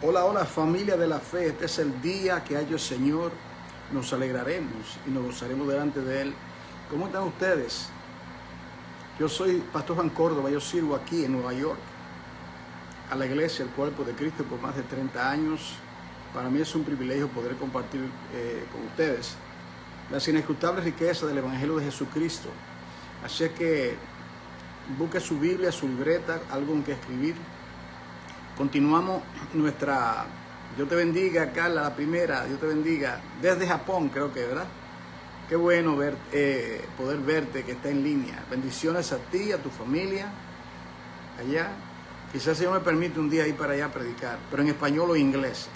Hola, hola familia de la fe, este es el día que ha hecho el Señor, nos alegraremos y nos gozaremos delante de Él. ¿Cómo están ustedes? Yo soy Pastor Juan Córdoba, yo sirvo aquí en Nueva York, a la iglesia, el cuerpo de Cristo por más de 30 años. Para mí es un privilegio poder compartir con ustedes las inescrutables riquezas del Evangelio de Jesucristo. Así que busque su Biblia, su libreta, algo en que escribir. Continuamos nuestra, Dios te bendiga, Carla, la primera, Dios te bendiga, desde Japón creo que, ¿verdad? Qué bueno poder verte, que está en línea. Bendiciones a ti, a tu familia, allá. Quizás el Señor me permite un día ir para allá a predicar, pero en español o inglés.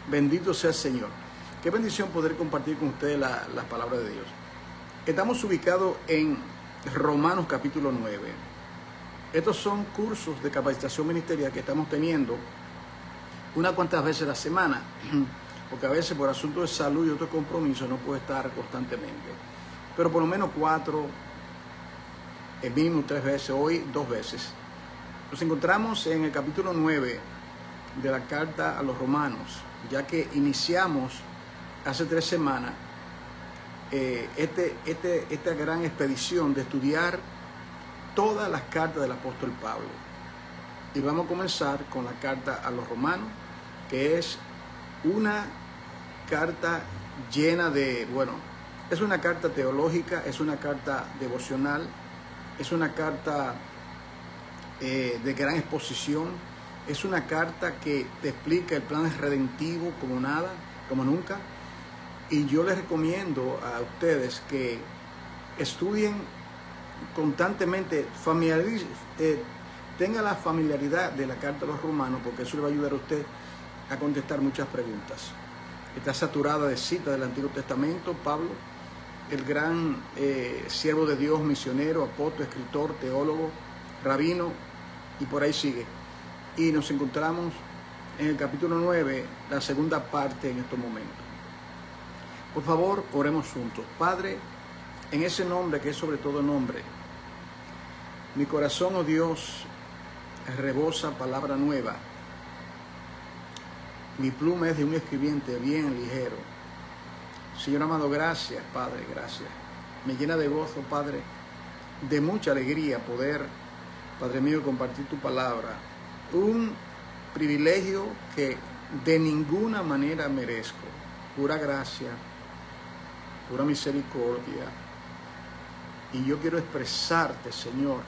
Bendito sea el Señor. Qué bendición poder compartir con ustedes las palabras de Dios. Estamos ubicados en Romanos capítulo 9. Estos son cursos de capacitación ministerial que estamos teniendo unas cuantas veces a la semana, porque a veces por asuntos de salud y otros compromisos no puedo estar constantemente. Pero por lo menos 4, el mínimo 3 veces, hoy 2 veces. Nos encontramos en el capítulo 9 de la carta a los romanos, ya que iniciamos hace 3 semanas esta gran expedición de estudiar todas las cartas del apóstol Pablo. Y vamos a comenzar con la carta a los romanos, que es una carta llena de, es una carta teológica, es una carta devocional, es una carta de gran exposición, es una carta que te explica el plan redentivo como nada, como nunca. Y yo les recomiendo a ustedes que estudien constantemente, tenga la familiaridad de la carta a los romanos, porque eso le va a ayudar a usted a contestar muchas preguntas. Está saturada de citas del Antiguo Testamento. Pablo, el gran siervo de Dios, misionero, apóstol, escritor, teólogo, rabino, y por ahí sigue. Y nos encontramos en el capítulo 9, la segunda parte en estos momentos. Por favor, oremos juntos. Padre, en ese nombre que es sobre todo nombre, mi corazón, oh Dios, rebosa palabra nueva. Mi pluma es de un escribiente bien ligero. Señor amado, gracias, Padre, gracias. Me llena de gozo, Padre, de mucha alegría poder, Padre mío, compartir tu palabra. Un privilegio que de ninguna manera merezco. Pura gracia, pura misericordia. Y yo quiero expresarte, Señor,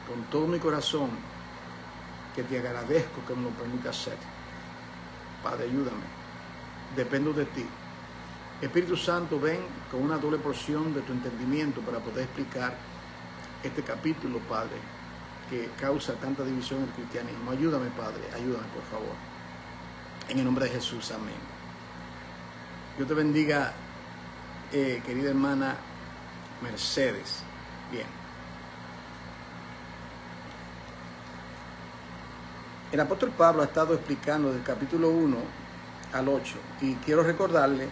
con todo mi corazón, que te agradezco que me lo permita hacer. Padre, ayúdame. Dependo de ti. Espíritu Santo, ven con una doble porción de tu entendimiento para poder explicar este capítulo, Padre, que causa tanta división en el cristianismo. Ayúdame, Padre, ayúdame, por favor. En el nombre de Jesús, amén. Dios te bendiga, querida hermana Mercedes. Bien. El apóstol Pablo ha estado explicando del capítulo 1 al 8 y quiero recordarle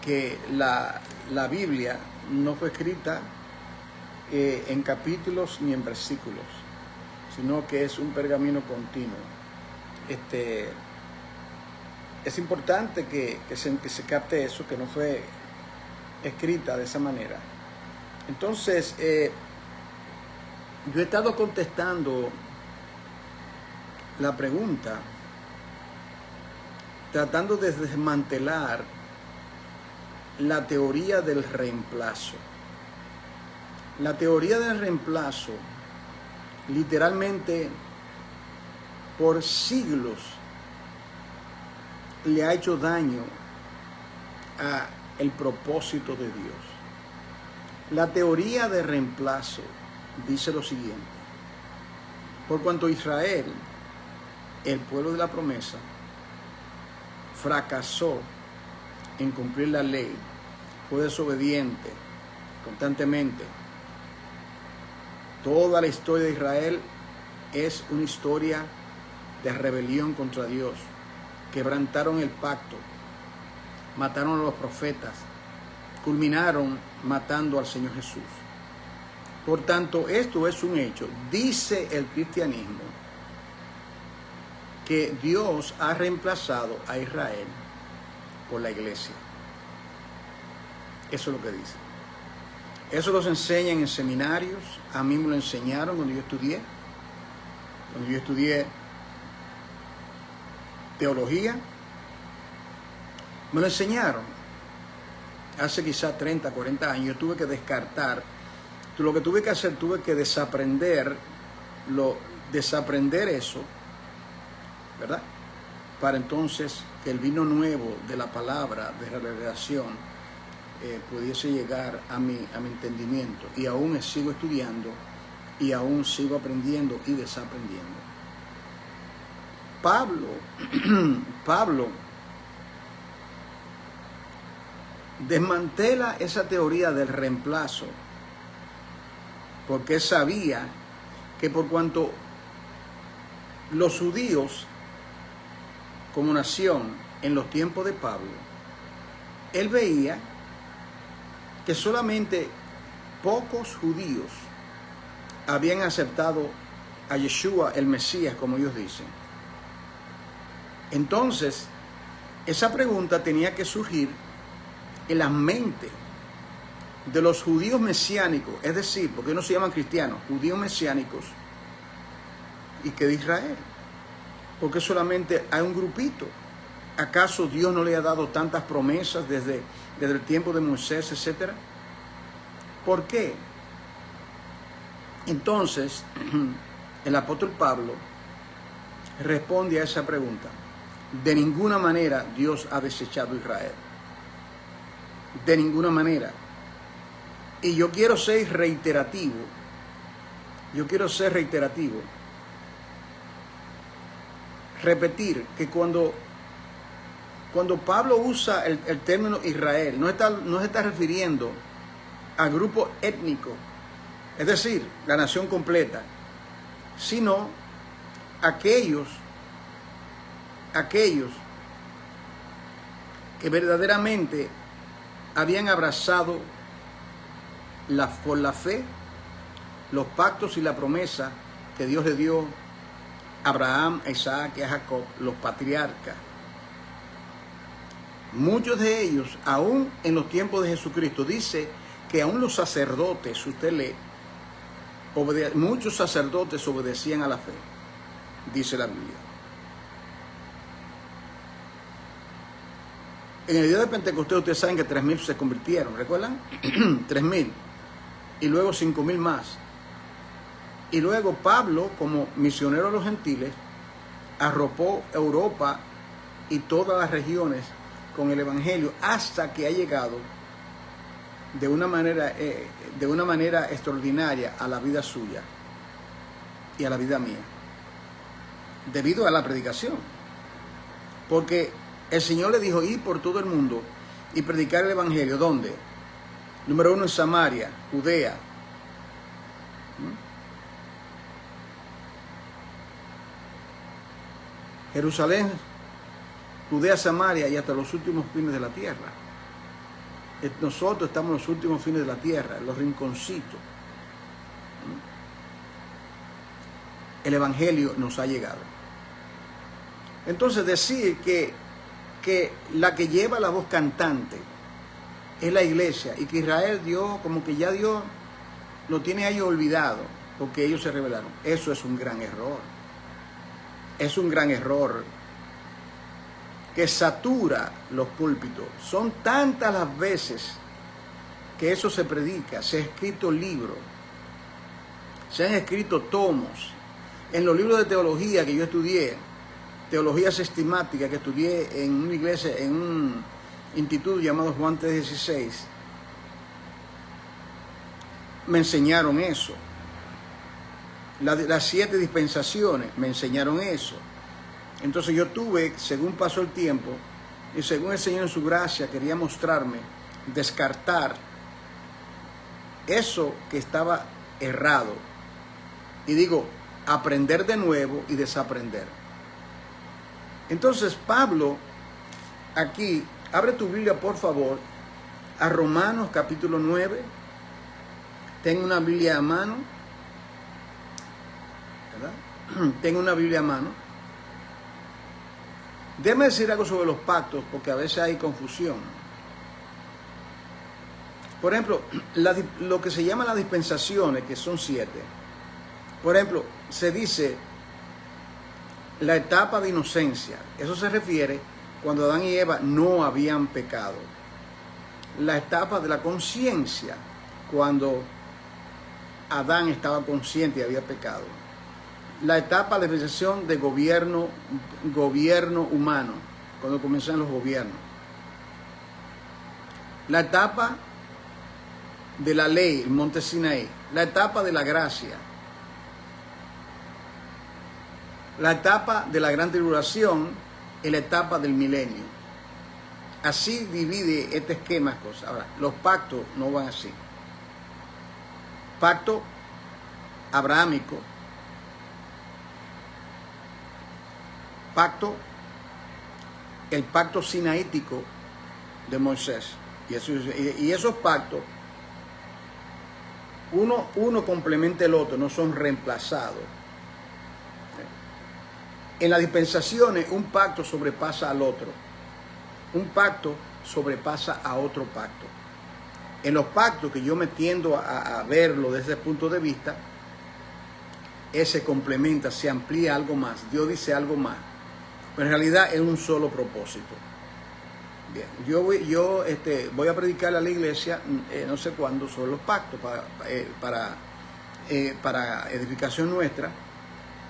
que la Biblia no fue escrita en capítulos ni en versículos, sino que es un pergamino continuo. Es importante que se capte eso, que no fue escrita de esa manera. Entonces, yo he estado contestando la pregunta, tratando de desmantelar la teoría del reemplazo. La teoría del reemplazo, literalmente, por siglos, le ha hecho daño a el propósito de Dios. La teoría de reemplazo dice lo siguiente: por cuanto Israel, el pueblo de la promesa, fracasó en cumplir la ley, fue desobediente constantemente. Toda la historia de Israel es una historia de rebelión contra Dios. Quebrantaron el pacto, mataron a los profetas, culminaron matando al Señor Jesús. Por tanto, esto es un hecho. Dice el cristianismo que Dios ha reemplazado a Israel por la iglesia. Eso es lo que dice. Eso los enseñan en seminarios. A mí me lo enseñaron cuando yo estudié. Cuando yo estudié teología, me lo enseñaron. Hace quizás 30, 40 años, yo tuve que descartar. Lo que tuve que hacer, tuve que desaprender eso, ¿verdad? Para entonces que el vino nuevo de la palabra de la revelación pudiese llegar a mi entendimiento. Y aún sigo estudiando y aún sigo aprendiendo y desaprendiendo. Pablo desmantela esa teoría del reemplazo, porque sabía que por cuanto los judíos como nación en los tiempos de Pablo, él veía que solamente pocos judíos habían aceptado a Yeshua el Mesías, como ellos dicen. Entonces, esa pregunta tenía que surgir en la mente de los judíos mesiánicos, es decir, porque no se llaman cristianos, judíos mesiánicos, y que de Israel, porque solamente hay un grupito. ¿Acaso Dios no le ha dado tantas promesas desde el tiempo de Moisés, etcétera? ¿Por qué? Entonces, el apóstol Pablo responde a esa pregunta. De ninguna manera Dios ha desechado a Israel. De ninguna manera. Y yo quiero ser reiterativo. Repetir que cuando Pablo usa el término Israel, no se está refiriendo al grupo étnico, es decir, la nación completa, sino aquellos que verdaderamente habían abrazado por la fe los pactos y la promesa que Dios le dio a Abraham, a Isaac y a Jacob, los patriarcas. Muchos de ellos, aún en los tiempos de Jesucristo, dice que aún los sacerdotes, usted lee, muchos sacerdotes obedecían a la fe, dice la Biblia. En el día de Pentecostés ustedes saben que 3,000 se convirtieron, ¿recuerdan? 3,000. Y luego 5,000 más. Y luego Pablo, como misionero de los gentiles, arropó Europa y todas las regiones con el evangelio hasta que ha llegado de una manera extraordinaria a la vida suya y a la vida mía, debido a la predicación. Porque el Señor le dijo, ir por todo el mundo y predicar el evangelio. ¿Dónde? Número 1, en Samaria, Judea. Jerusalén, Judea, Samaria y hasta los últimos fines de la tierra. Nosotros estamos en los últimos fines de la tierra, en los rinconcitos. El evangelio nos ha llegado. Entonces decir que la que lleva la voz cantante es la iglesia y que Israel como que ya Dios lo tiene ahí olvidado porque ellos se rebelaron, eso es un gran error. Es un gran error que satura los púlpitos. Son tantas las veces que eso se predica, se han escrito libros, se han escrito tomos. En los libros de teología que yo estudié, teología sistemática que estudié en una iglesia, en un instituto llamado Juan 3:16, me enseñaron eso. Las 7 dispensaciones me enseñaron eso. Entonces yo tuve, según pasó el tiempo, y según el Señor en su gracia quería mostrarme, descartar eso que estaba errado. Y digo, aprender de nuevo y desaprender. Entonces Pablo, aquí, abre tu Biblia por favor, a Romanos capítulo 9. Ten una Biblia a mano, ¿verdad? Ten una Biblia a mano. Déjame decir algo sobre los pactos, porque a veces hay confusión. Por ejemplo, lo que se llama las dispensaciones, que son 7. Por ejemplo, se dice la etapa de inocencia. Eso se refiere cuando Adán y Eva no habían pecado. La etapa de la conciencia, cuando Adán estaba consciente y había pecado. La etapa de realización de gobierno humano, cuando comienzan los gobiernos. La etapa de la ley, el monte Sinaí. La etapa de la gracia. La etapa de la gran tribulación y la etapa del milenio. Así divide este esquema de cosas. Ahora, los pactos no van así. Pacto abrahámico. El pacto sinaítico de Moisés. Y esos pactos, uno complementa el otro, no son reemplazados. En las dispensaciones, un pacto sobrepasa al otro. Un pacto sobrepasa a otro pacto. En los pactos, que yo me tiendo a verlo desde ese punto de vista, se complementa, se amplía algo más. Dios dice algo más. Pero en realidad es un solo propósito. Bien, yo voy a predicar a la iglesia, no sé cuándo, sobre los pactos para edificación nuestra,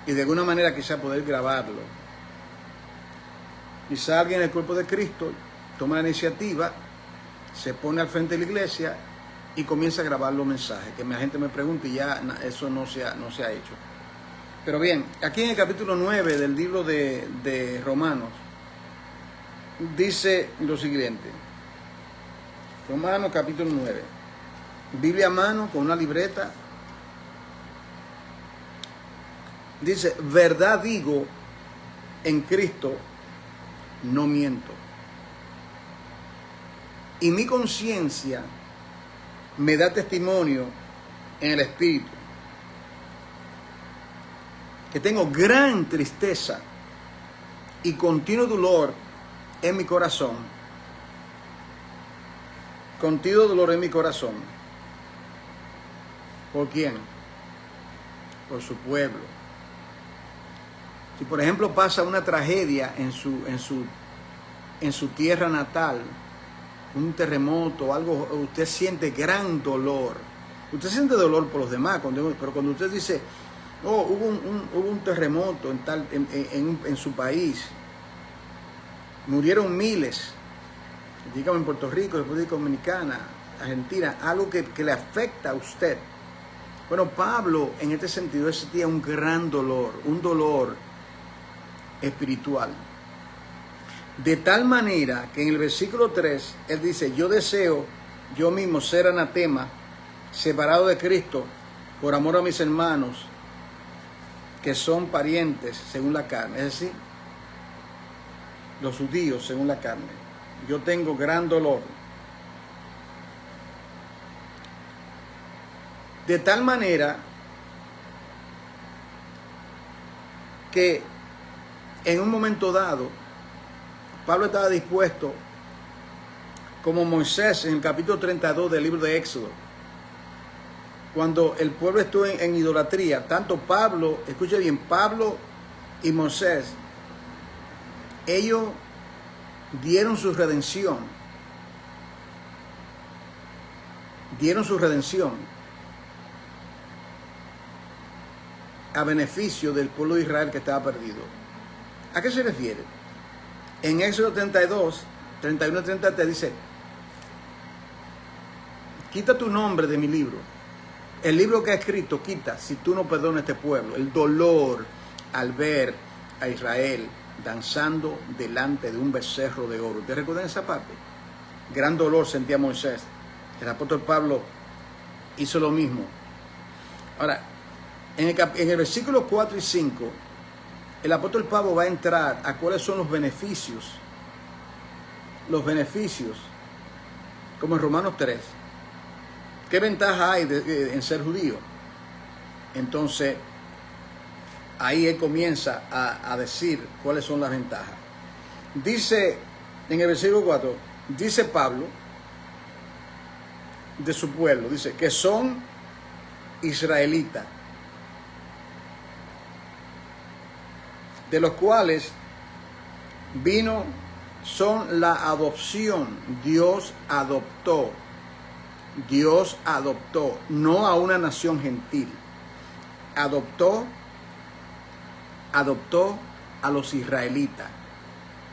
y de alguna manera quizá poder grabarlo. Quizá alguien en el cuerpo de Cristo toma la iniciativa, se pone al frente de la iglesia y comienza a grabar los mensajes. Que la gente me pregunte y ya eso no se ha hecho. Pero bien, aquí en el capítulo 9 del libro de Romanos, dice lo siguiente. Romanos capítulo 9. Biblia a mano, con una libreta. Dice, verdad digo, en Cristo no miento. Y mi conciencia me da testimonio en el Espíritu que tengo gran tristeza y continuo dolor en mi corazón. Continuo dolor en mi corazón. ¿Por quién? Por su pueblo. Si por ejemplo pasa una tragedia en su tierra natal, un terremoto, algo, usted siente gran dolor. Usted siente dolor por los demás, pero cuando usted dice, oh, hubo un terremoto en su país, murieron miles, digamos en Puerto Rico, República Dominicana, Argentina, algo que le afecta a usted. Bueno, Pablo en este sentido sentía un gran dolor, un dolor espiritual. De tal manera que en el versículo 3, él dice, yo deseo yo mismo ser anatema, separado de Cristo, por amor a mis hermanos, que son parientes según la carne. Es decir, los judíos según la carne. Yo tengo gran dolor. De tal manera que en un momento dado, Pablo estaba dispuesto, como Moisés en el capítulo 32 del libro de Éxodo, cuando el pueblo estuvo en idolatría, tanto Pablo, escuche bien, Pablo y Moisés, ellos dieron su redención. Dieron su redención a beneficio del pueblo de Israel que estaba perdido. ¿A qué se refiere? En Éxodo 32, 31 y 33 dice, quita tu nombre de mi libro. El libro que ha escrito, quita, si tú no perdonas a este pueblo. El dolor al ver a Israel danzando delante de un becerro de oro. ¿Ustedes recuerdan esa parte? Gran dolor sentía Moisés. El apóstol Pablo hizo lo mismo. Ahora, en el versículo 4 y 5, el apóstol Pablo va a entrar a cuáles son los beneficios. Los beneficios, como en Romanos 3. ¿Qué ventaja hay en ser judío? Entonces, ahí él comienza a decir cuáles son las ventajas. dice en el versículo 4, dice Pablo de su pueblo, dice que son israelitas, de los cuales son la adopción. Dios adoptó, no a una nación gentil, adoptó a los israelitas,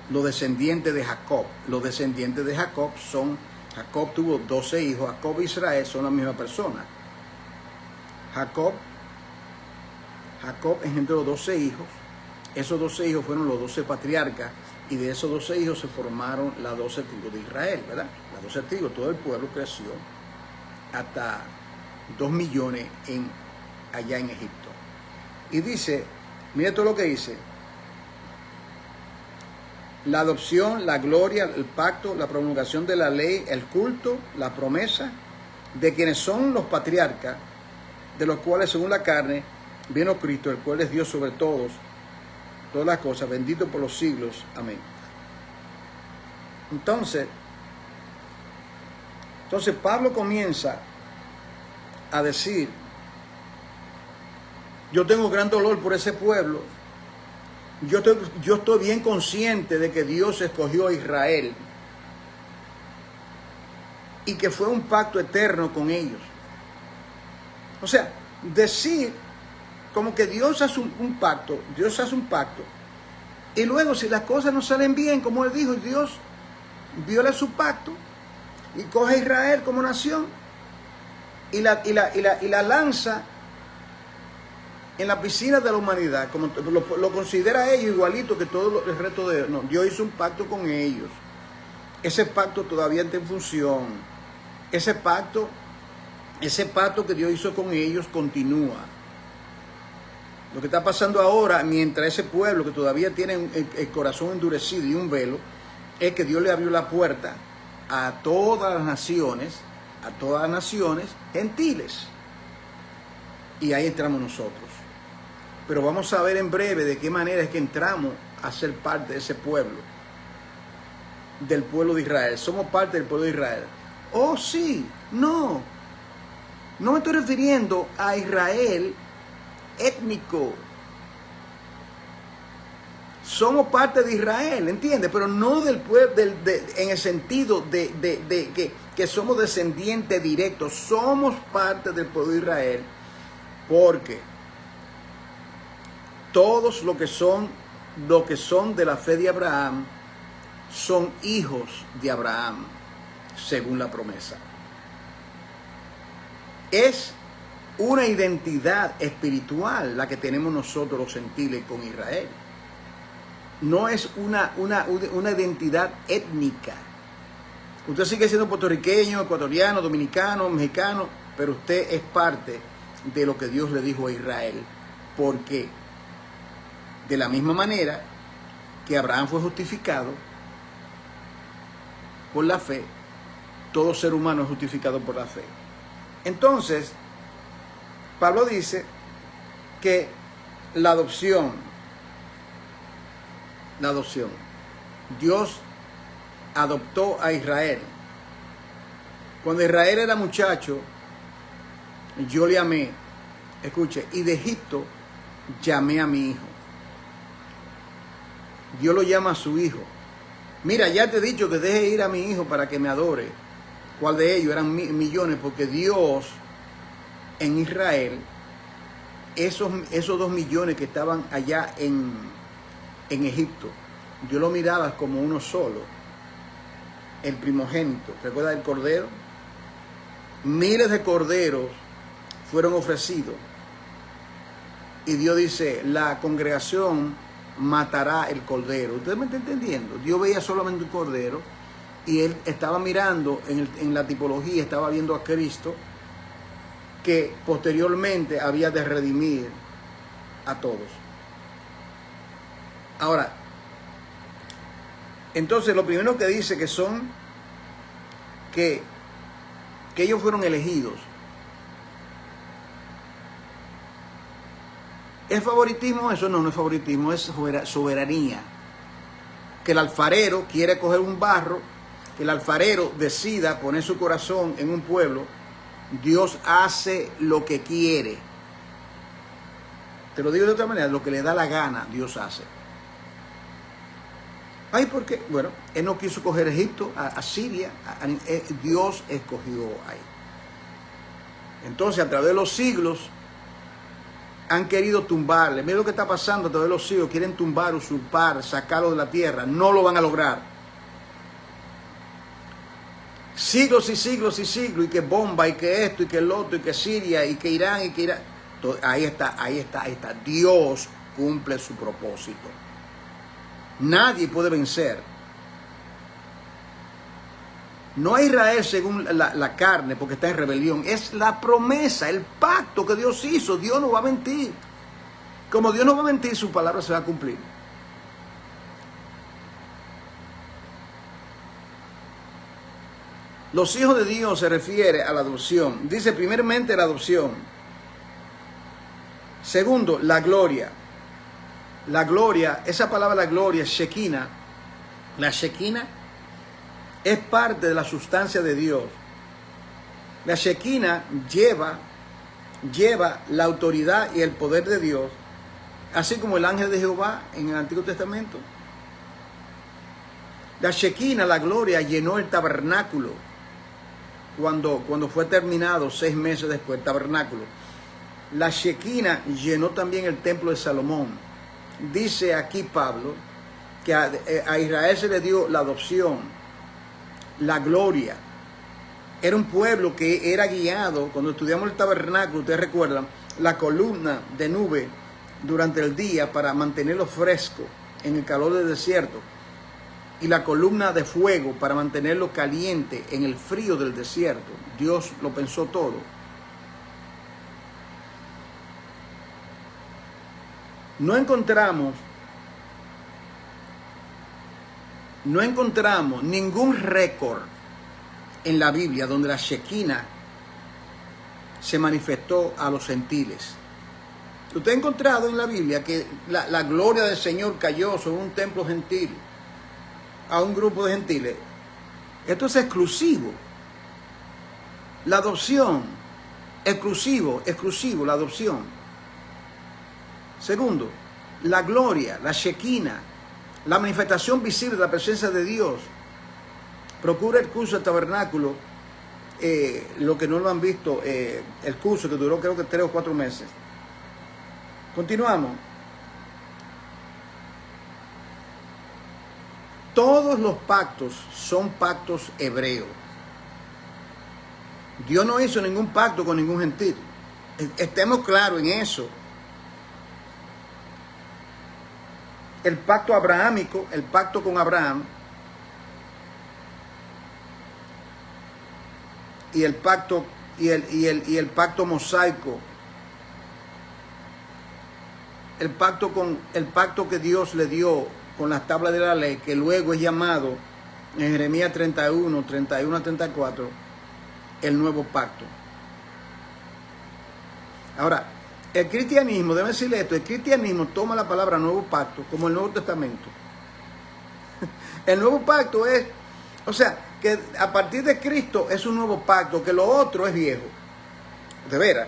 los descendientes de Jacob. Los descendientes de Jacob Jacob tuvo 12 hijos, Jacob e Israel son la misma persona. Jacob engendró 12 hijos, esos 12 hijos fueron los 12 patriarcas, y de esos 12 hijos se formaron las 12 tribus de Israel, ¿verdad? Las 12 tribus, todo el pueblo creció hasta 2 millones allá en Egipto. Y dice, mire todo lo que dice: la adopción, la gloria, el pacto, la promulgación de la ley, el culto, la promesa de quienes son los patriarcas, de los cuales según la carne vino Cristo, el cual es Dios sobre todas las cosas, bendito por los siglos. Amén. Entonces Pablo comienza a decir: yo tengo gran dolor por ese pueblo. Yo estoy bien consciente de que Dios escogió a Israel y que fue un pacto eterno con ellos. O sea, decir como que Dios hace un pacto, y luego si las cosas no salen bien, como él dijo, Dios viola su pacto y coge a Israel como nación y la lanza en la piscina de la humanidad, como lo considera ellos igualito que todo el resto de ellos. No, Dios hizo un pacto con ellos. Ese pacto todavía está en función. Ese pacto que Dios hizo con ellos continúa. Lo que está pasando ahora, mientras ese pueblo que todavía tiene el corazón endurecido y un velo, es que Dios le abrió la puerta a todas las naciones gentiles. Y ahí entramos nosotros. Pero vamos a ver en breve de qué manera es que entramos a ser parte de ese pueblo, del pueblo de Israel. Somos parte del pueblo de Israel. Oh, sí, no me estoy refiriendo a Israel étnico. Somos parte de Israel, ¿entiendes? Pero no del pueblo, en el sentido de que somos descendientes directos. Somos parte del pueblo de Israel porque todos los que son de la fe de Abraham son hijos de Abraham, según la promesa. Es una identidad espiritual la que tenemos nosotros los gentiles con Israel. No es una identidad étnica. Usted sigue siendo puertorriqueño, ecuatoriano, dominicano, mexicano, pero usted es parte de lo que Dios le dijo a Israel. Porque de la misma manera que Abraham fue justificado por la fe, todo ser humano es justificado por la fe. Entonces, Pablo dice que la adopción, Dios adoptó a Israel. Cuando Israel era muchacho, yo le amé, escuche, y de Egipto llamé a mi hijo. Dios lo llama a su hijo. Mira, ya te he dicho que deje ir a mi hijo para que me adore. ¿Cuál de ellos? Eran millones, porque Dios en Israel, esos 2 millones que estaban allá en Egipto, Dios lo miraba como uno solo, el primogénito. ¿Recuerda el cordero? Miles de corderos fueron ofrecidos. Y Dios dice, la congregación matará el cordero. ¿Usted me está entendiendo? Dios veía solamente un cordero y él estaba mirando en la tipología, estaba viendo a Cristo, que posteriormente había de redimir a todos. Ahora, entonces lo primero que dice que son que ellos fueron elegidos. ¿Es favoritismo? Eso no es favoritismo, es soberanía. que el alfarero quiere coger un barro, que el alfarero decida poner su corazón en un pueblo, Dios hace lo que quiere. Te lo digo de otra manera, lo que le da la gana, Dios hace. Ay, ¿por qué? Bueno, él no quiso coger Egipto, a Siria, Dios escogió ahí. Entonces, a través de los siglos, han querido tumbarle. Mira lo que está pasando a través de los siglos. Quieren tumbar, usurpar, sacarlo de la tierra. No lo van a lograr. Siglos y siglos y siglos. Y que bomba, y que esto, y que el otro, y que Siria, y que Irán, y que Irán. Ahí está. Dios cumple su propósito. Nadie puede vencer. No a Israel según la carne, porque está en rebelión. Es la promesa, el pacto que Dios hizo. Dios no va a mentir. Como Dios no va a mentir, su palabra se va a cumplir. Los hijos de Dios se refiere a la adopción. Dice primeramente la adopción. Segundo, la gloria. La gloria, esa palabra la gloria, Shekinah. La Shekinah es parte de la sustancia de Dios. La Shekinah lleva la autoridad y el poder de Dios, así como el ángel de Jehová en el Antiguo Testamento. La Shekinah, la gloria, llenó el tabernáculo cuando fue terminado 6 meses después el tabernáculo. La Shekinah llenó también el templo de Salomón. Dice aquí Pablo que a Israel se le dio la adopción, la gloria. Era un pueblo que era guiado. Cuando estudiamos el tabernáculo, ustedes recuerdan, la columna de nube durante el día para mantenerlo fresco en el calor del desierto, y la columna de fuego para mantenerlo caliente en el frío del desierto. Dios lo pensó todo. No encontramos ningún récord en la Biblia donde la Shekinah se manifestó a los gentiles. Usted ha encontrado en la Biblia que la gloria del Señor cayó sobre un templo gentil, a un grupo de gentiles. Esto es exclusivo. La adopción, exclusivo, la adopción. Segundo, la gloria, la Shekinah, la manifestación visible de la presencia de Dios. Procura el curso del tabernáculo, lo que no lo han visto, el curso que duró creo que 3 o 4 meses. Continuamos. Todos los pactos son pactos hebreos. Dios no hizo ningún pacto con ningún gentil. Estemos claros en eso. El pacto abrahámico, el pacto con Abraham, y el pacto y el pacto mosaico, el pacto que Dios le dio con las tablas de la ley, que luego es llamado en Jeremías 31 a 34 el nuevo pacto. Ahora, el cristianismo, debe decirle esto, el cristianismo toma la palabra nuevo pacto como el Nuevo Testamento. El nuevo pacto es, o sea, que a partir de Cristo es un nuevo pacto, que lo otro es viejo. De veras.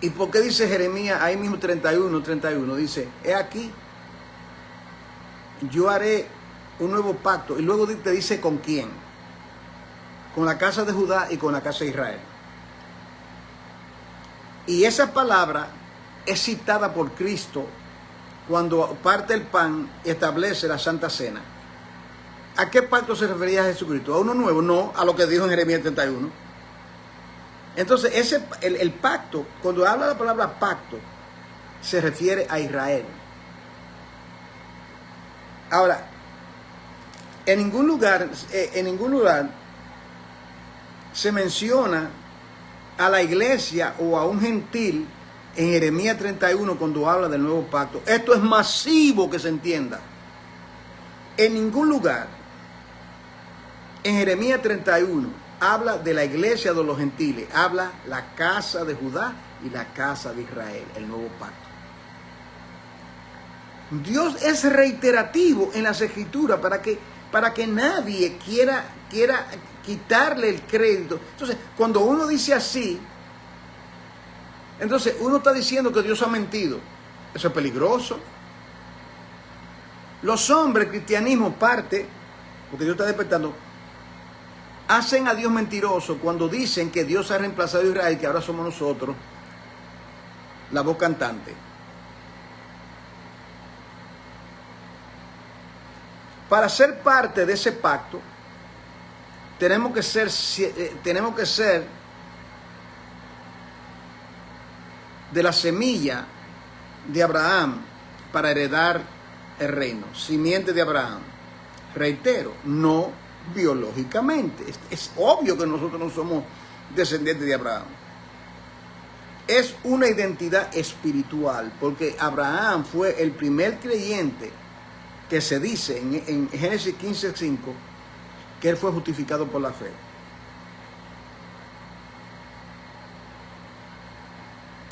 ¿Y por qué dice Jeremías ahí mismo 31? Dice, he aquí, yo haré un nuevo pacto. Y luego te dice con quién. Con la casa de Judá y con la casa de Israel. Y esa palabra es citada por Cristo cuando parte el pan y establece la Santa Cena. ¿A qué pacto se refería Jesucristo? ¿A uno nuevo? No, a lo que dijo en Jeremías 31. Entonces, el pacto, cuando habla la palabra pacto, se refiere a Israel. Ahora, en ningún lugar se menciona a la iglesia o a un gentil en Jeremías 31 cuando habla del nuevo pacto. Esto es masivo, que se entienda. En ningún lugar en Jeremías 31 habla de la iglesia de los gentiles, habla la casa de Judá y la casa de Israel, el nuevo pacto. Dios es reiterativo en las Escrituras para que nadie quiera quitarle el crédito. Entonces, cuando uno dice así, entonces uno está diciendo que Dios ha mentido. Eso es peligroso. Los hombres, el cristianismo parte, porque Dios está despertando, hacen a Dios mentiroso cuando dicen que Dios ha reemplazado a Israel, que ahora somos nosotros, la voz cantante. Para ser parte de ese pacto, tenemos que ser de la semilla de Abraham para heredar el reino, simiente de Abraham. Reitero, no biológicamente. Es obvio que nosotros no somos descendientes de Abraham. Es una identidad espiritual, porque Abraham fue el primer creyente que se dice en Génesis 15:5 que él fue justificado por la fe.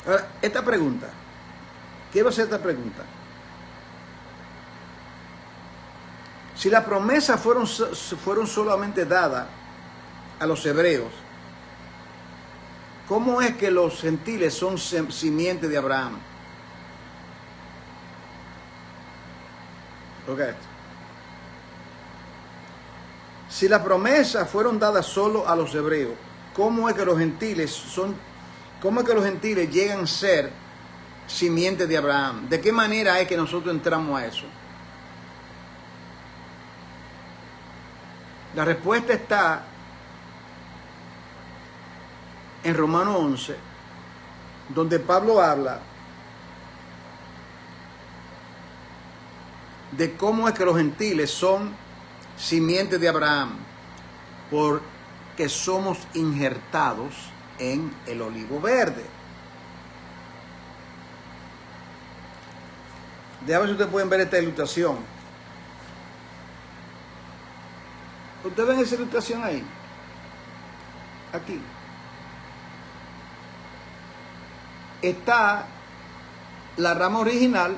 Ahora, esta pregunta, quiero hacer esta pregunta. Si las promesas fueron solamente dadas a los hebreos, ¿cómo es que los gentiles son simiente de Abraham? Okay. Si las promesas fueron dadas solo a los hebreos, ¿cómo es que los gentiles llegan a ser simiente de Abraham? ¿De qué manera es que nosotros entramos a eso? La respuesta está en Romanos 11, donde Pablo habla de cómo es que los gentiles son simientes de Abraham, porque somos injertados en el olivo verde. Déjame ver si ustedes pueden ver esta ilustración. ¿Ustedes ven esa ilustración ahí? Aquí. Está la rama original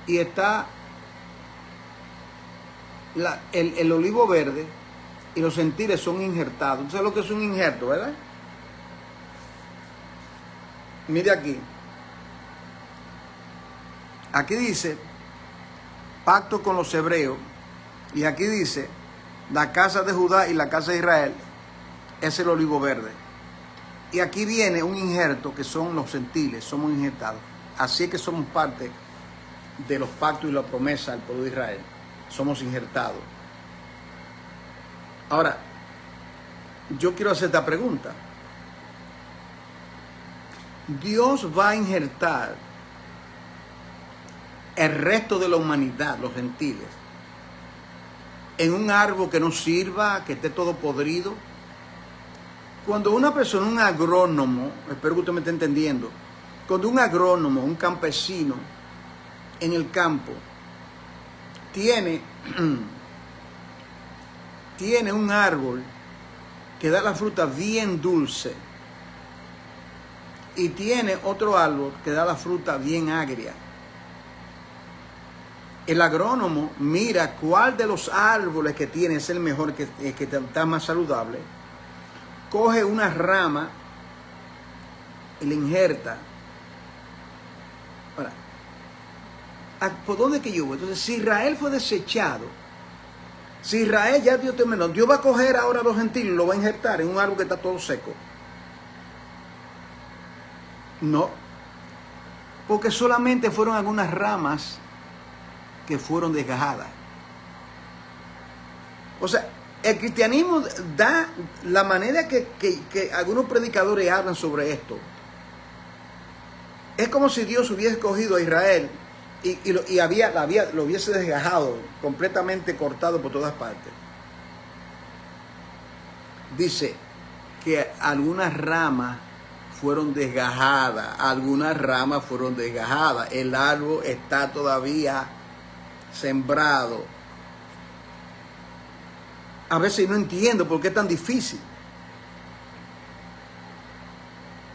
y está el olivo verde, y los gentiles son injertados. Entonces, lo que es un injerto, ¿verdad? Mire aquí. Aquí dice pacto con los hebreos, y aquí dice la casa de Judá y la casa de Israel es el olivo verde. Y aquí viene un injerto que son los gentiles, somos injertados. Así es que somos parte de los pactos y la promesa del pueblo de Israel. Somos injertados. Ahora, yo quiero hacer esta pregunta. Dios va a injertar el resto de la humanidad, los gentiles, en un árbol que no sirva, que esté todo podrido. Cuando una persona, un agrónomo, espero que usted me esté entendiendo, cuando un agrónomo, un campesino en el campo, tiene un árbol que da la fruta bien dulce y tiene otro árbol que da la fruta bien agria, el agrónomo mira cuál de los árboles que tiene es el mejor, que está más saludable, coge una rama y la injerta. Ahora, ¿por dónde que yo voy? Entonces, si Israel fue desechado, si Israel ya Dios terminó, Dios va a coger ahora a los gentiles y lo va a injertar en un árbol que está todo seco. No, porque solamente fueron algunas ramas que fueron desgajadas. O sea, el cristianismo da la manera que algunos predicadores hablan sobre esto. Es como si Dios hubiese cogido a Israel y lo hubiese desgajado, completamente cortado por todas partes. Dice que algunas ramas fueron desgajadas, el árbol está todavía sembrado. A veces no entiendo por qué es tan difícil.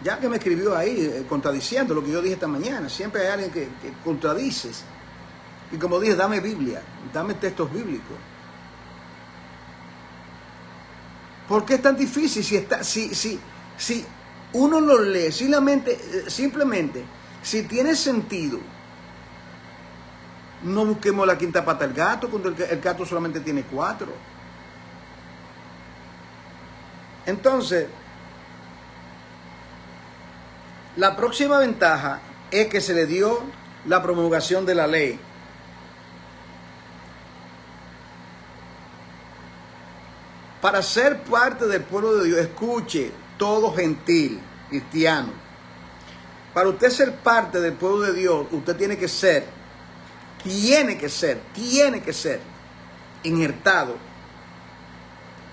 Ya que me escribió ahí contradiciendo lo que yo dije esta mañana, siempre hay alguien que contradices. Y como dije, dame Biblia, dame textos bíblicos. ¿Por qué es tan difícil si uno lo lee simplemente, si tiene sentido? No busquemos la quinta pata del gato, cuando el gato solamente tiene 4. Entonces, la próxima ventaja es que se le dio la promulgación de la ley. Para ser parte del pueblo de Dios, escuche, todo gentil, cristiano. Para usted ser parte del pueblo de Dios, usted tiene que ser injertado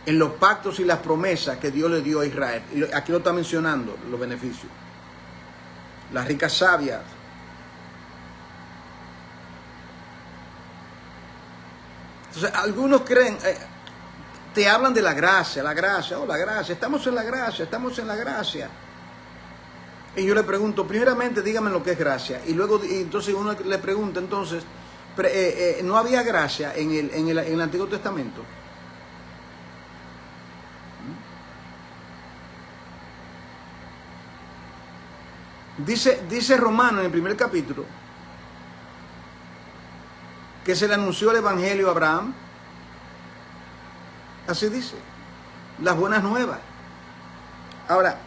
en los pactos y las promesas que Dios le dio a Israel. Y aquí lo está mencionando, los beneficios. Las ricas sabias. Entonces, algunos creen, te hablan de la gracia, estamos en la gracia. Y yo le pregunto, primeramente, dígame lo que es gracia. Y luego, entonces uno le pregunta, entonces, ¿no había gracia en el Antiguo Testamento? Dice Romano en el primer capítulo que se le anunció el Evangelio a Abraham. Así dice, las buenas nuevas. Ahora,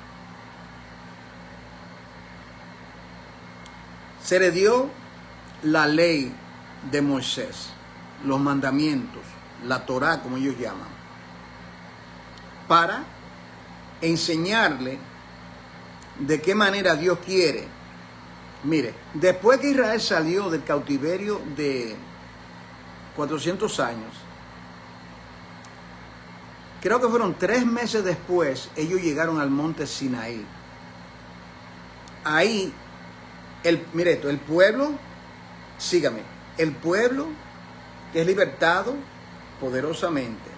se le dio la ley de Moisés, los mandamientos, la Torá, como ellos llaman, para enseñarle de qué manera Dios quiere. Mire, después que Israel salió del cautiverio de 400 años, creo que fueron 3 meses después, ellos llegaron al monte Sinaí. Ahí, mire esto, el pueblo, sígame, el pueblo que es libertado poderosamente.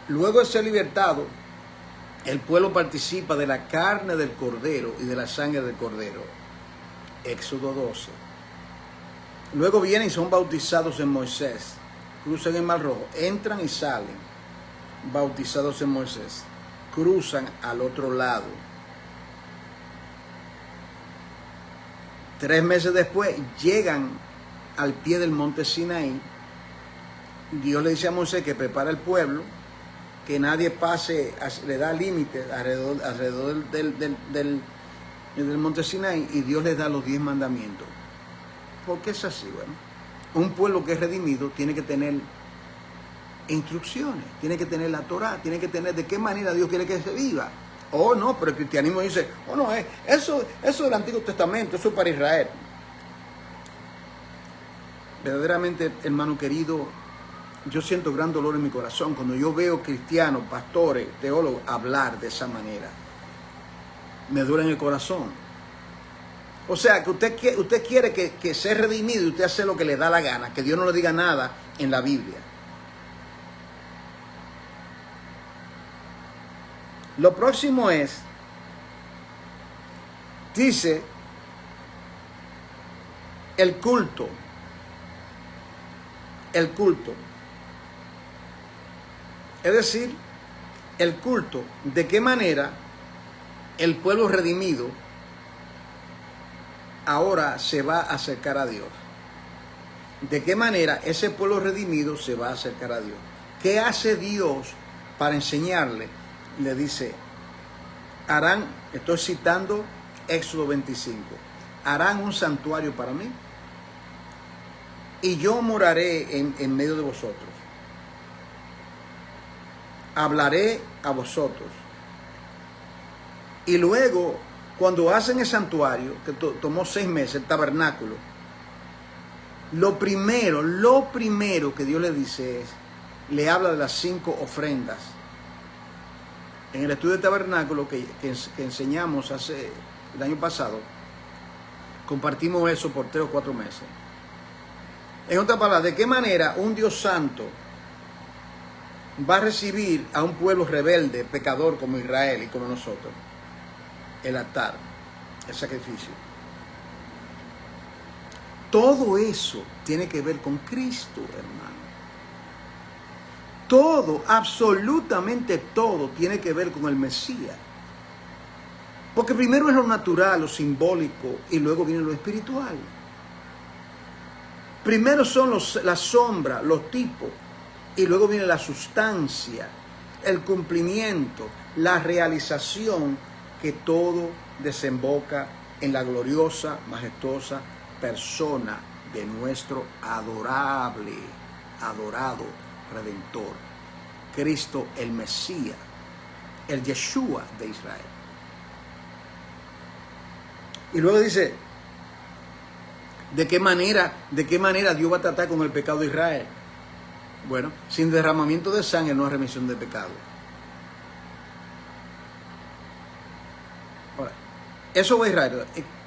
Luego de ser libertado, el pueblo participa de la carne del cordero y de la sangre del cordero. Éxodo 12. Luego vienen y son bautizados en Moisés. Cruzan el Mar Rojo, entran y salen, bautizados en Moisés. Cruzan al otro lado. 3 meses después llegan al pie del monte Sinaí. Dios le dice a Moisés que prepara el pueblo, que nadie pase, le da límites alrededor del monte Sinaí, y Dios les da los 10 mandamientos. ¿Por qué es así? Bueno, un pueblo que es redimido tiene que tener instrucciones, tiene que tener la Torá, tiene que tener de qué manera Dios quiere que se viva. Oh, no, pero el cristianismo dice, oh, no, eso del Antiguo Testamento, eso es para Israel. Verdaderamente, hermano querido, yo siento gran dolor en mi corazón cuando yo veo cristianos, pastores, teólogos hablar de esa manera. Me duele en el corazón. O sea, que usted quiere que sea redimido y usted hace lo que le da la gana, que Dios no le diga nada en la Biblia. Lo próximo es, dice, el culto. El culto. Es decir, el culto, de qué manera el pueblo redimido ahora se va a acercar a Dios. De qué manera ese pueblo redimido se va a acercar a Dios. ¿Qué hace Dios para enseñarle? Le dice, harán, estoy citando Éxodo 25, harán un santuario para mí y yo moraré en medio de vosotros. Hablaré a vosotros. Y luego, cuando hacen el santuario, que tomó 6 meses, el tabernáculo, lo primero que Dios le dice es, le habla de las 5 ofrendas. En el estudio del tabernáculo que enseñamos el año pasado, compartimos eso por 3 o 4 meses. En otras palabras, ¿de qué manera un Dios santo va a recibir a un pueblo rebelde, pecador como Israel y como nosotros? El altar, el sacrificio. todo eso tiene que ver con Cristo, hermano. Todo, absolutamente todo, tiene que ver con el Mesías. Porque primero es lo natural, lo simbólico, y luego viene lo espiritual. Primero son la sombra, los tipos, y luego viene la sustancia, el cumplimiento, la realización, que todo desemboca en la gloriosa, majestuosa persona de nuestro adorado Redentor, Cristo el Mesías, el Yeshua de Israel. Y luego dice, ¿de qué manera Dios va a tratar con el pecado de Israel? Bueno, sin derramamiento de sangre no hay remisión de pecado. Ahora, eso va a Israel.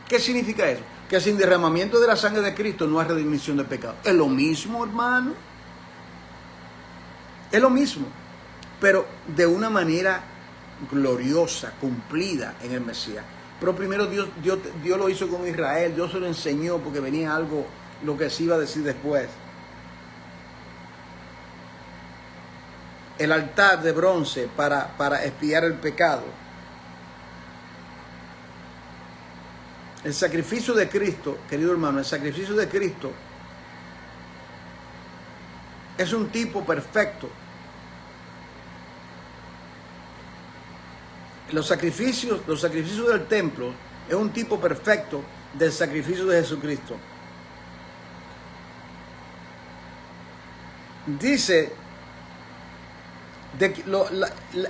¿Qué significa eso? Que sin derramamiento de la sangre de Cristo no hay remisión de pecado. Es lo mismo, hermano. Es lo mismo, pero de una manera gloriosa, cumplida en el Mesías. Pero primero Dios lo hizo con Israel, Dios se lo enseñó porque venía algo, lo que se iba a decir después. El altar de bronce para expiar el pecado. El sacrificio de Cristo, querido hermano, el sacrificio de Cristo es un tipo perfecto. Los sacrificios del templo es un tipo perfecto del sacrificio de Jesucristo. Dice,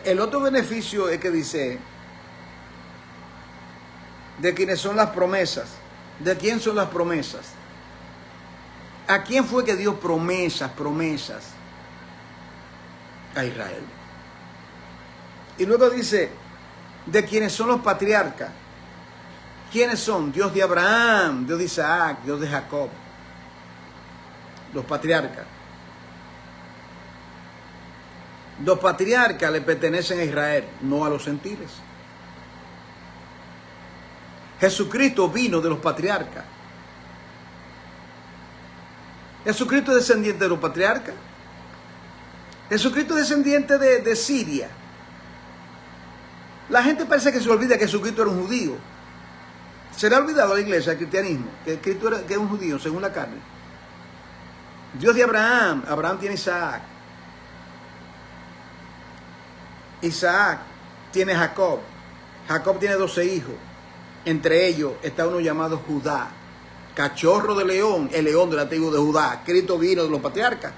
el otro beneficio es que dice, de quienes son las promesas. ¿De quién son las promesas? ¿A quién fue que dio promesas? A Israel. Y luego dice, de quienes son los patriarcas. ¿Quiénes son? Dios de Abraham, Dios de Isaac, Dios de Jacob. Los patriarcas. Los patriarcas le pertenecen a Israel, no a los gentiles. Jesucristo vino de los patriarcas. Jesucristo es descendiente de los patriarcas. Jesucristo es descendiente de Siria. La gente parece que se olvida que Jesucristo era un judío. Se le ha olvidado a la iglesia, el cristianismo, que Cristo que es un judío según la carne. Dios de Abraham, Abraham tiene Isaac. Isaac tiene Jacob. Jacob tiene 12 hijos. Entre ellos está uno llamado Judá, cachorro de león, el león de la tribu de Judá. Cristo vino de los patriarcas.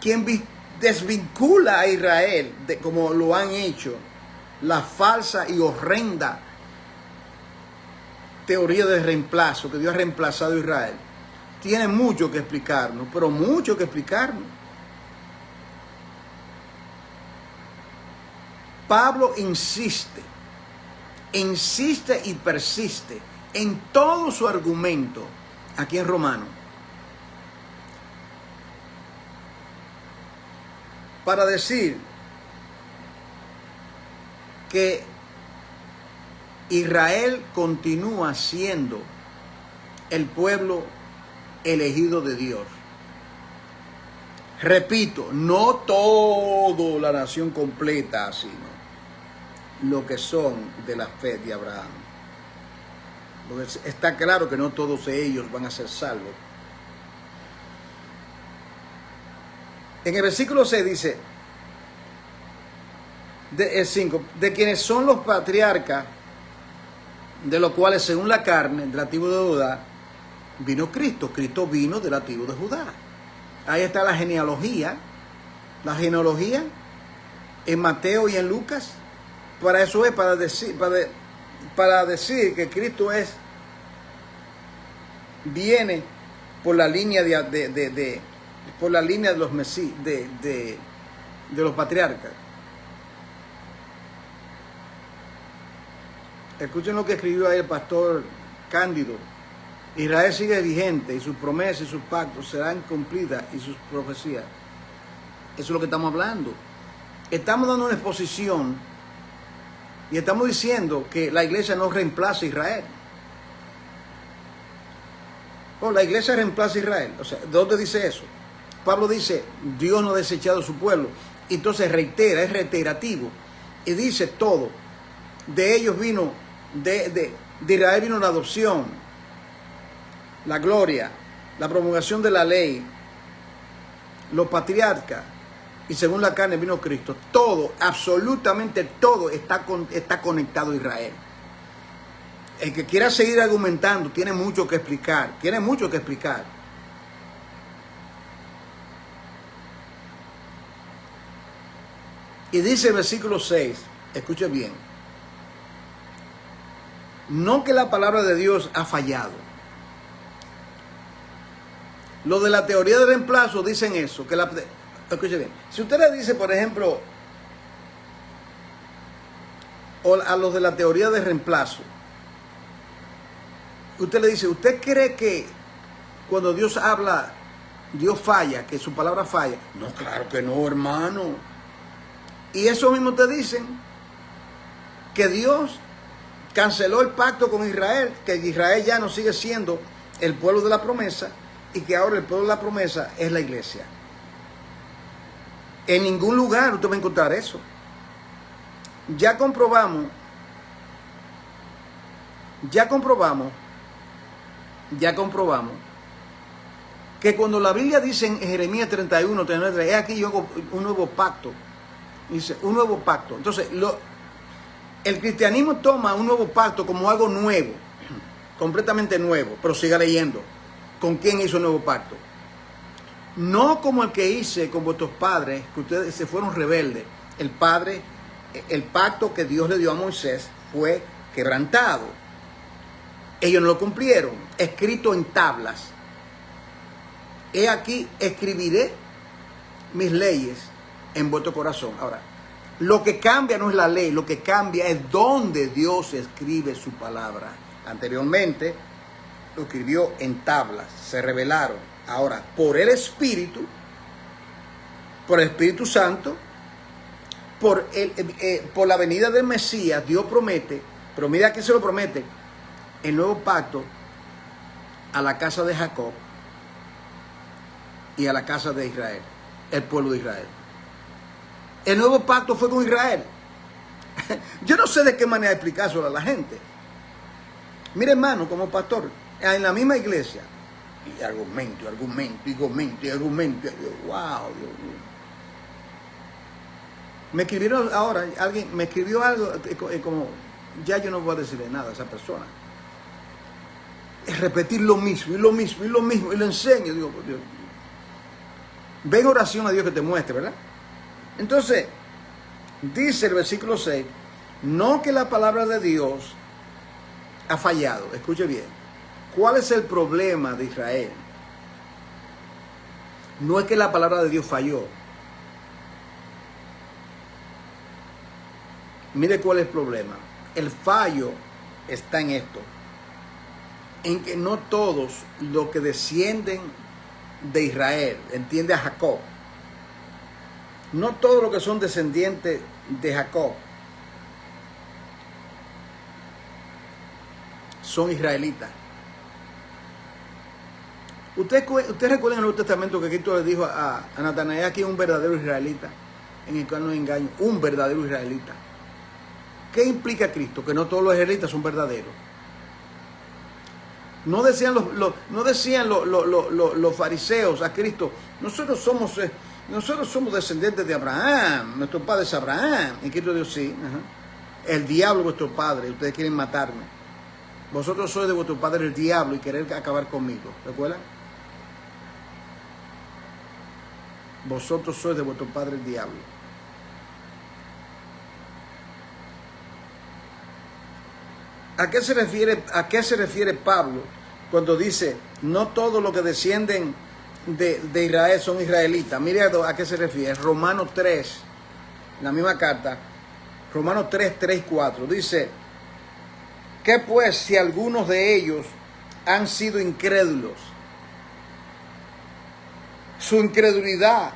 Quien desvincula a Israel, como lo han hecho, la falsa y horrenda teoría de reemplazo, que Dios ha reemplazado a Israel, tiene mucho que explicarnos, pero mucho que explicarnos. Pablo insiste y persiste en todo su argumento aquí en Romanos para decir que Israel continúa siendo el pueblo elegido de Dios. Repito, no toda la nación completa, sino lo que son de la fe de Abraham. Porque está claro que no todos ellos van a ser salvos. En el versículo 6 dice, el 5, de quienes son los patriarcas, de los cuales según la carne, de la tribu de Judá, vino Cristo. Cristo vino de la tribu de Judá. Ahí está la genealogía. La genealogía en Mateo y en Lucas. Para eso es, para decir que Cristo viene por la línea por la línea de los de los patriarcas. Escuchen lo que escribió ahí el pastor Cándido. Israel sigue vigente y sus promesas y sus pactos serán cumplidas y sus profecías. Eso es lo que estamos hablando. Estamos dando una exposición y estamos diciendo que la iglesia no reemplaza a Israel. Oh, la iglesia reemplaza a Israel. O sea, ¿dónde dice eso? Pablo dice, Dios no ha desechado a su pueblo. Entonces reitera, es reiterativo. Y dice todo. De ellos vino, de Israel vino la adopción, la gloria, la promulgación de la ley, los patriarcas, y según la carne vino Cristo. Todo, absolutamente todo está conectado a Israel. El que quiera seguir argumentando tiene mucho que explicar, tiene mucho que explicar. Y dice el versículo 6, escuche bien, no que la palabra de Dios ha fallado. Lo de la teoría de reemplazo dicen eso, que escuche bien, si usted le dice, por ejemplo, a los de la teoría de reemplazo, usted le dice, ¿usted cree que cuando Dios habla, Dios falla, que su palabra falla? No, claro que no, hermano. Y eso mismo te dicen que Dios canceló el pacto con Israel, que Israel ya no sigue siendo el pueblo de la promesa y que ahora el pueblo de la promesa es la iglesia. En ningún lugar usted va a encontrar eso. Ya comprobamos que cuando la Biblia dice en Jeremías 31, 39, es aquí yo hago un nuevo pacto. Dice, un nuevo pacto. Entonces, el cristianismo toma un nuevo pacto como algo nuevo, completamente nuevo, pero siga leyendo. ¿Con quién hizo el nuevo pacto? No como el que hice con vuestros padres, que ustedes se fueron rebeldes. El pacto que Dios le dio a Moisés fue quebrantado. Ellos no lo cumplieron, escrito en tablas. He aquí, escribiré mis leyes en vuestro corazón. Ahora, lo que cambia no es la ley, lo que cambia es dónde Dios escribe su palabra. Anteriormente lo escribió en tablas, se revelaron. Ahora, por el Espíritu Santo, por la venida del Mesías, Dios promete, pero mira que se lo promete, el nuevo pacto a la casa de Jacob y a la casa de Israel, el pueblo de Israel. El nuevo pacto fue con Israel. Yo no sé de qué manera explicárselo a la gente. Mire, hermano, como pastor, en la misma iglesia, y argumento. Wow, Dios mío. Me escribieron ahora, alguien me escribió algo como, ya yo no voy a decirle nada a esa persona. Es repetir lo mismo, y lo enseño. Digo, Dios. Ven oración a Dios que te muestre, ¿verdad? Entonces, dice el versículo 6, no que la palabra de Dios ha fallado. Escuche bien. ¿Cuál es el problema de Israel? No es que la palabra de Dios falló. Mire cuál es el problema. El fallo está en esto. En que no todos los que descienden de Israel, entiende a Jacob, no todos los que son descendientes de Jacob son israelitas. Usted recuerda en el Nuevo Testamento que Cristo le dijo a Natanael, aquí un verdadero israelita, en el cual no engaño, un verdadero israelita. ¿Qué implica Cristo? Que no todos los israelitas son verdaderos. No decían los fariseos a Cristo, nosotros somos descendientes de Abraham, nuestro padre es Abraham. Y Cristo dijo, sí, el diablo es vuestro padre, ustedes quieren matarme. Vosotros sois de vuestro padre el diablo y querer acabar conmigo. ¿Recuerdan? Vosotros sois de vuestro padre el diablo. ¿A qué se refiere Pablo cuando dice no todos los que descienden de Israel son israelitas? Mire a qué se refiere. Romanos 3, en la misma carta, Romanos 3, 3 y 4, dice, ¿qué pues si algunos de ellos han sido incrédulos? Su incredulidad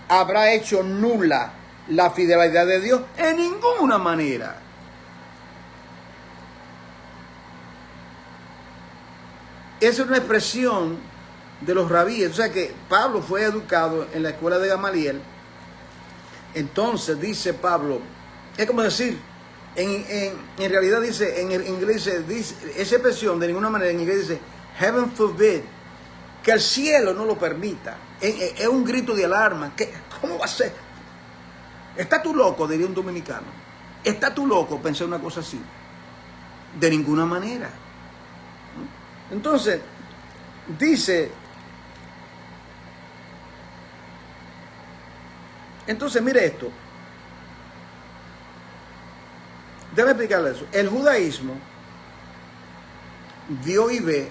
habrá hecho nula la fidelidad de Dios. En ninguna manera. es una expresión de los rabíes. O sea que Pablo fue educado en la escuela de Gamaliel. Entonces dice Pablo, es como decir, en realidad dice, en inglés dice, esa expresión de ninguna manera en inglés dice, heaven forbid, que el cielo no lo permita. Es un grito de alarma. ¿Cómo va a ser? ¿Estás tú loco? Diría un dominicano. ¿Estás tú loco? Pensé una cosa así. De ninguna manera. Entonces, dice, mire esto. Déjame explicarle eso. El judaísmo vio y ve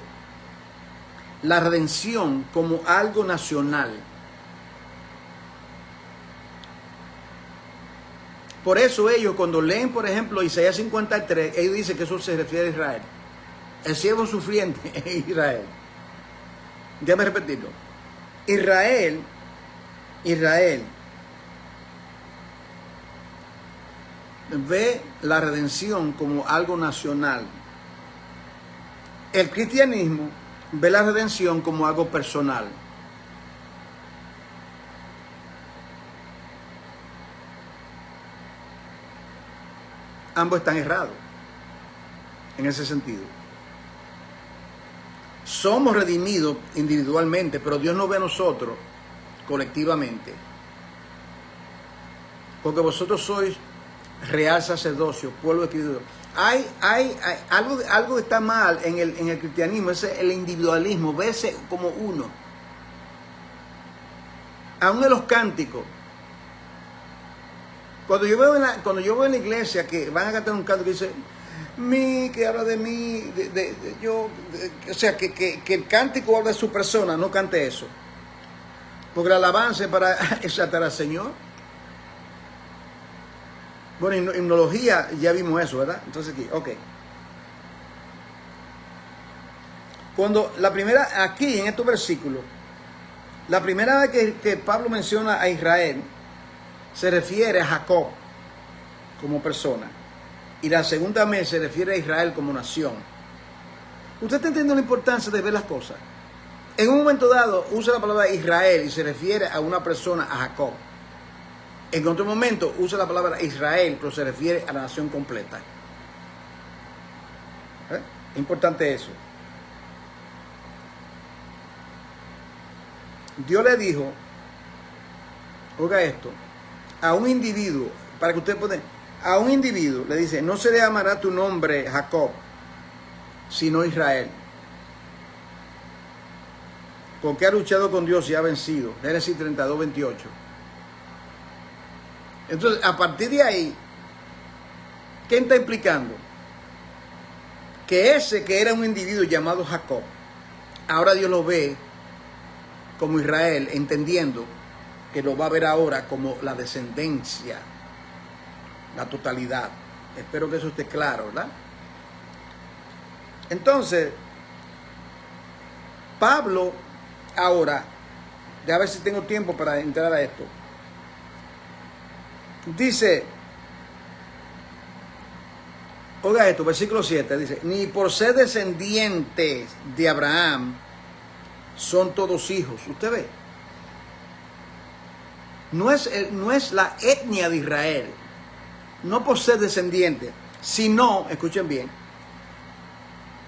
la redención como algo nacional. Por eso ellos cuando leen, por ejemplo, Isaías 53, ellos dicen que eso se refiere a Israel. El siervo sufriente es Israel. Déjame repetirlo. Israel ve la redención como algo nacional. El cristianismo ve la redención como algo personal. Ambos están errados en ese sentido. Somos redimidos individualmente, pero Dios nos ve a nosotros colectivamente. Porque vosotros sois real sacerdocio, pueblo adquirido. Algo está mal en el cristianismo, es el individualismo, verse como uno. Aún en los cánticos. Cuando yo veo en la iglesia que van a cantar un canto que dice, que habla de mí, o sea, que el cántico habla de su persona, no cante eso. Porque la alabanza es para exaltar al Señor. Bueno, en himnología ya vimos eso, ¿verdad? Entonces aquí, ok. Cuando aquí en estos versículos, la primera vez que Pablo menciona a Israel, se refiere a Jacob como persona. Y la segunda vez se refiere a Israel como nación. ¿Usted está entendiendo la importancia de ver las cosas? En un momento dado usa la palabra Israel y se refiere a una persona, a Jacob. En otro momento usa la palabra Israel, pero se refiere a la nación completa. Es importante eso. Dios le dijo, oiga esto, a un individuo, para que usted pueda, a un individuo le dice, no se le llamará tu nombre Jacob, sino Israel. Porque ha luchado con Dios y ha vencido. Génesis 32, 28. Entonces, a partir de ahí, ¿qué está implicando? Que ese que era un individuo llamado Jacob, ahora Dios lo ve como Israel, entendiendo que lo va a ver ahora como la descendencia, la totalidad. Espero que eso esté claro, ¿verdad? Entonces, Pablo, ahora, ya a ver si tengo tiempo para entrar a esto. Dice, oiga esto, versículo 7, dice, ni por ser descendientes de Abraham son todos hijos. Usted ve, no es la etnia de Israel, no por ser descendiente, sino, escuchen bien,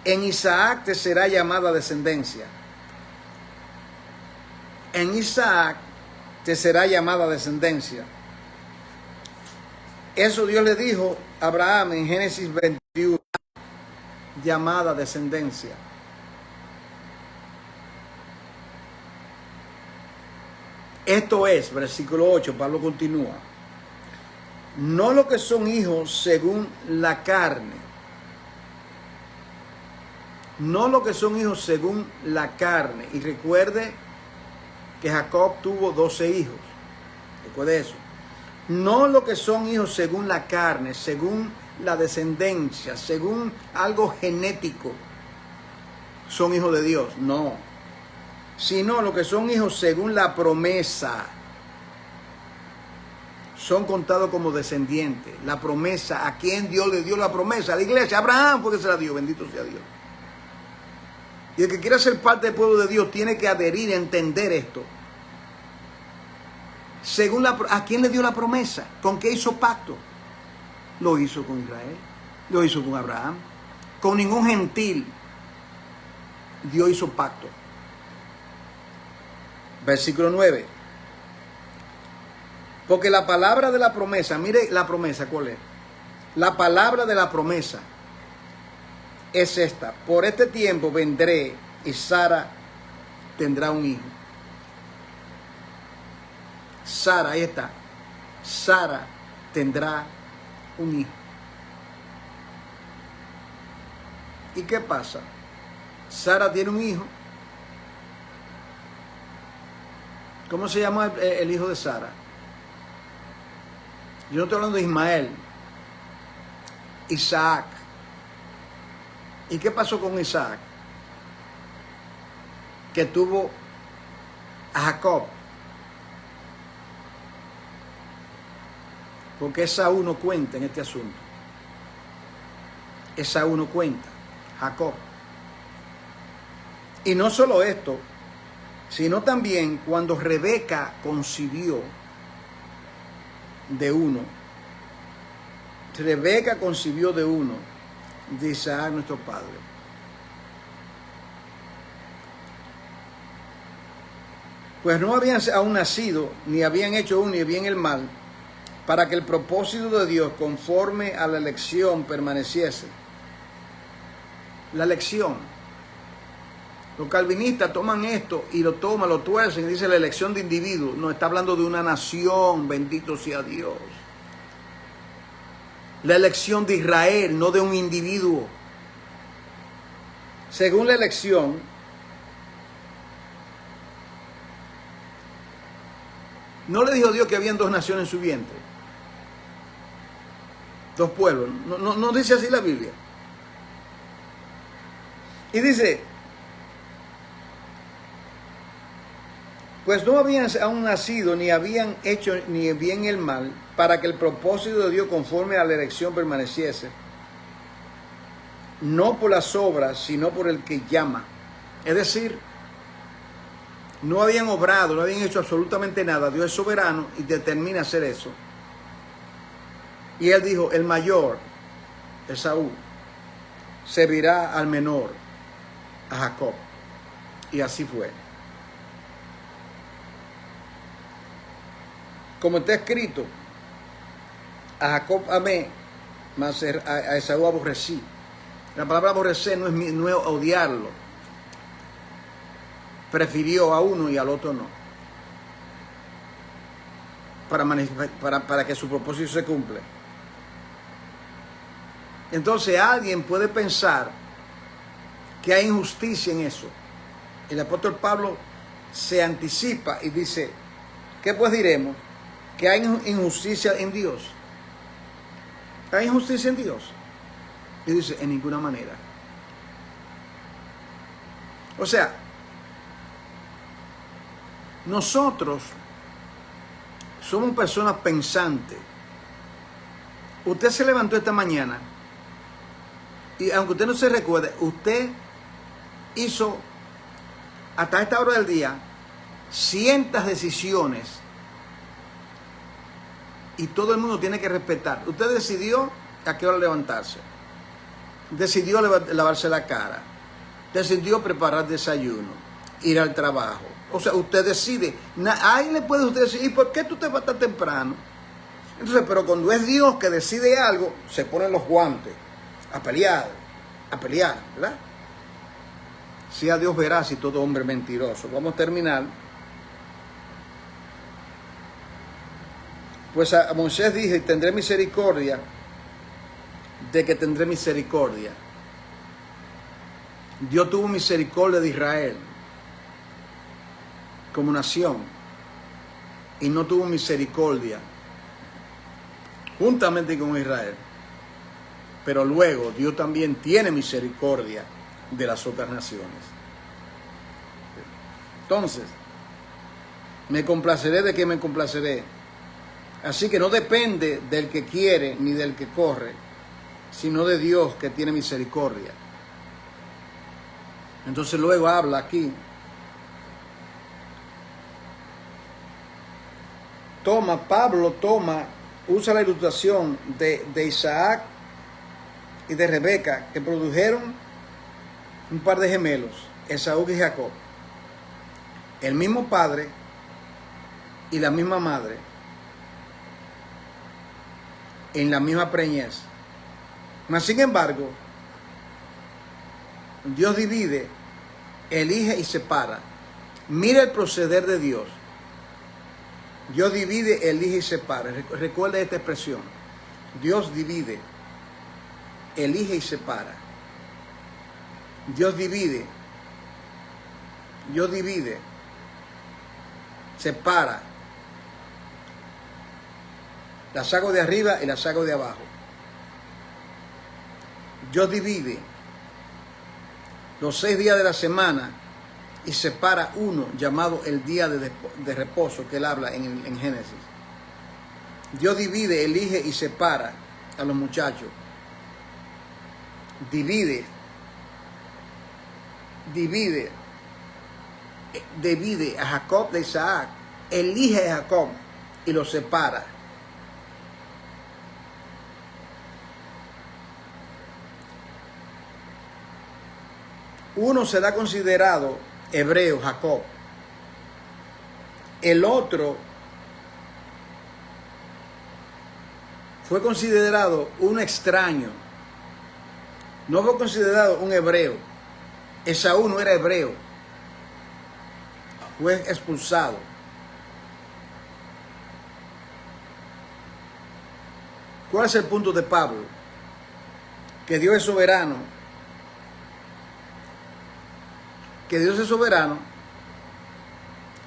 en Isaac te será llamada descendencia. En Isaac te será llamada descendencia. Eso Dios le dijo a Abraham en Génesis 21, llamada descendencia. Esto es, versículo 8, Pablo continúa. No lo que son hijos según la carne. No lo que son hijos según la carne. Y recuerde que Jacob tuvo 12 hijos. Recuerde eso. No lo que son hijos según la carne, según la descendencia, según algo genético, son hijos de Dios. No. Sino lo que son hijos según la promesa. Son contados como descendientes. La promesa, ¿a quién Dios le dio la promesa? A la iglesia, a Abraham, porque se la dio, bendito sea Dios. Y el que quiera ser parte del pueblo de Dios tiene que adherir y entender esto. Según ¿a quién le dio la promesa? ¿Con qué hizo pacto? Lo hizo con Israel, lo hizo con Abraham. Con ningún gentil Dios hizo pacto. Versículo 9. Porque la palabra de la promesa, mire la promesa, ¿cuál es? La palabra de la promesa es esta: por este tiempo vendré y Sara tendrá un hijo. Sara, ahí está. Sara tendrá un hijo. ¿Y qué pasa? Sara tiene un hijo. ¿Cómo se llama el hijo de Sara? Yo no estoy hablando de Ismael. Isaac. ¿Y qué pasó con Isaac? Que tuvo a Jacob. Porque Esaú no cuenta en este asunto. Esaú no cuenta. Jacob. Y no solo esto, sino también cuando Rebeca concibió de uno. Rebeca concibió de uno de Isaac nuestro padre. Pues no habían aún nacido, ni habían hecho aún ni bien el mal, para que el propósito de Dios conforme a la elección permaneciese. La elección. Los calvinistas toman esto y lo toman, lo tuercen y dicen la elección de individuos. No, está hablando de una nación, bendito sea Dios. La elección de Israel, no de un individuo. Según la elección, no le dijo Dios que habían dos naciones en su vientre. Dos pueblos. No dice así la Biblia. Y dice, pues no habían aún nacido, ni habían hecho ni bien el mal, para que el propósito de Dios conforme a la elección permaneciese, no por las obras, sino por el que llama. Es decir, no habían obrado, no habían hecho absolutamente nada. Dios es soberano y determina hacer eso. Y él dijo, el mayor, Esaú, servirá al menor, a Jacob. Y así fue. Como está escrito, a Jacob amé, mas a Esaú aborrecí. La palabra aborrecer no es odiarlo. Prefirió a uno y al otro no. Para que su propósito se cumpla. Entonces alguien puede pensar que hay injusticia en eso. El apóstol Pablo se anticipa y dice, ¿qué pues diremos? Que hay injusticia en Dios. ¿Hay injusticia en Dios? Y dice, en ninguna manera. O sea, nosotros somos personas pensantes. Usted se levantó esta mañana y aunque usted no se recuerde, usted hizo hasta esta hora del día cientos decisiones y todo el mundo tiene que respetar. Usted decidió a qué hora levantarse, decidió lavarse la cara, decidió preparar desayuno, ir al trabajo. O sea, usted decide. Ahí le puede usted decir, ¿y por qué tú te vas tan temprano? Entonces, pero cuando es Dios que decide algo, se ponen los guantes a pelear, ¿verdad? Si a Dios verá si todo hombre es mentiroso. Vamos a terminar. Pues a Moisés dije, tendré misericordia de que tendré misericordia. Dios tuvo misericordia de Israel como nación y no tuvo misericordia juntamente con Israel. Pero luego Dios también tiene misericordia de las otras naciones. Entonces, me complaceré de que me complaceré. Así que no depende del que quiere ni del que corre, sino de Dios que tiene misericordia. Entonces luego habla aquí. Pablo usa la ilustración de Isaac y de Rebeca, que produjeron un par de gemelos, Esaú y Jacob. El mismo padre y la misma madre, en la misma preñez. Mas sin embargo, Dios divide, elige y separa. Mira el proceder de Dios. Dios divide, elige y separa. Recuerda esta expresión. Dios divide, elige y separa. Dios divide, separa. La saco de arriba y la saco de abajo. Dios divide los 6 días de la semana y separa uno llamado el día de reposo, que él habla en Génesis. Dios divide, elige y separa a los muchachos. Divide a Jacob de Isaac, elige a Jacob y lo separa. Uno será considerado hebreo, Jacob. El otro fue considerado un extraño. No fue considerado un hebreo. Esaú no era hebreo. Fue expulsado. ¿Cuál es el punto de Pablo? Que Dios es soberano. Que Dios es soberano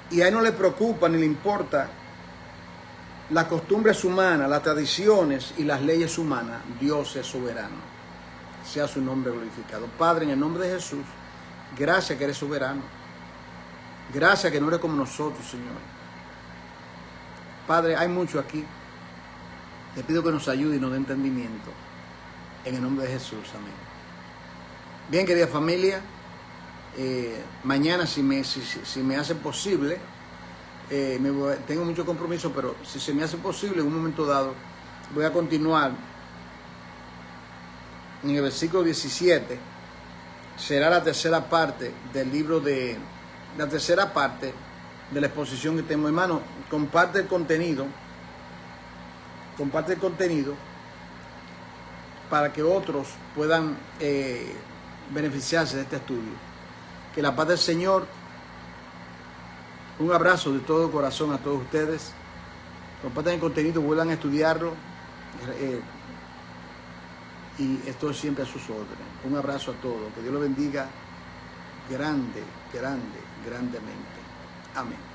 y a él no le preocupa ni le importa las costumbres humanas, las tradiciones y las leyes humanas. Dios es soberano. Sea su nombre glorificado. Padre, en el nombre de Jesús, gracias que eres soberano. Gracias que no eres como nosotros, Señor. Padre, hay mucho aquí. Te pido que nos ayude y nos dé entendimiento. En el nombre de Jesús. Amén. Bien, querida familia. Mañana, si me hace posible, tengo mucho compromiso, pero si se me hace posible, en un momento dado, voy a continuar en el versículo 17. Será la tercera parte del libro la tercera parte de la exposición que tengo. Hermano, comparte el contenido para que otros puedan beneficiarse de este estudio. Que la paz del Señor, un abrazo de todo corazón a todos ustedes. Compartan el contenido, vuelvan a estudiarlo. Y estoy siempre a sus órdenes. Un abrazo a todos. Que Dios los bendiga grandemente. Amén.